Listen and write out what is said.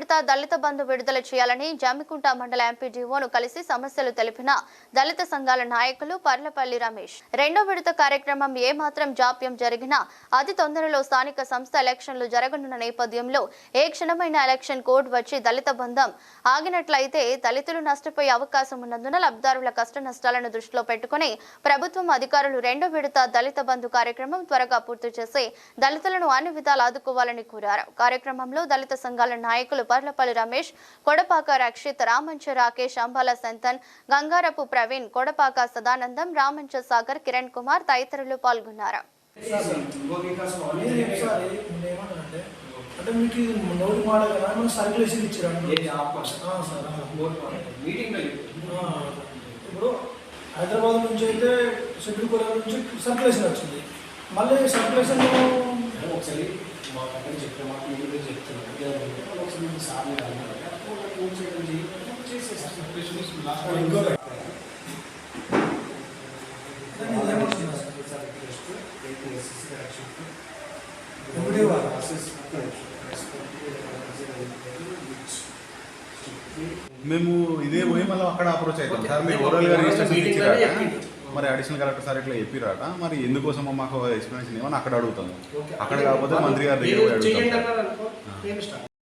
విడత దళిత బంధు విడుదల చేయాలని జమ్మికుంట మండల ఎంపీడీఓను కలిసి సమస్యలు తెలిపిన దళిత సంఘాల నాయకులు పర్లపల్లి రమేష్. రెండో విడత కార్యక్రమం ఏమాత్రం జాప్యం జరిగినా అతి తొందరలో స్థానిక సంస్థ ఎలక్షన్లు జరగనున్న నేపథ్యంలో ఏ క్షణమైన ఎలక్షన్ కోడ్ వచ్చి దళిత బంధం ఆగినట్లయితే దళితులు నష్టపోయే అవకాశం ఉన్నందున లబ్ధిదారుల కష్ట నష్టాలను దృష్టిలో పెట్టుకుని ప్రభుత్వం అధికారులు రెండో విడత దళిత బంధు కార్యక్రమం త్వరగా పూర్తి చేసి దళితులను అన్ని విధాలు ఆదుకోవాలని కోరారు. కార్యక్రమంలో దళిత సంఘాల నాయకులు పర్లపల్లి రమేష్, కొడపాక రక్షిత్, రామంచ రాకేష్, అంబాల సంతన్, గంగారపు ప్రవీణ్, కొడపాక సదానందం, రామంచ సాగర్, కిరణ్ కుమార్ తదితరులు పాల్గొన్నారు. హైదరాబాద్ నుంచి అయితే షెడ్యూల్ కోర్ నుంచి సర్క్యులేషన్ వచ్చింది. మళ్ళీ సర్క్యులేషన్ ఒకసారి మా పక్కన చెప్పే మాట మీరు చెప్తున్నారు ఒకసారి సార్ని మేము ఇదే పోయి మళ్ళీ అక్కడ అప్రోచ్ అవుతాం సార్. మీరు ఓవరాల్గా రిజిస్ట్రేషన్ ఇచ్చిరాట, మరి అడిషనల్ కలెక్టర్ సార్ ఇట్లా చెప్పిరాట, మరి ఎందుకోసమో మాకు ఎక్స్ప్లెనేషన్ ఏమని అక్కడ అడుగుతాము. అక్కడ కాకపోతే మంత్రి గారి దగ్గర అడుగుతాం.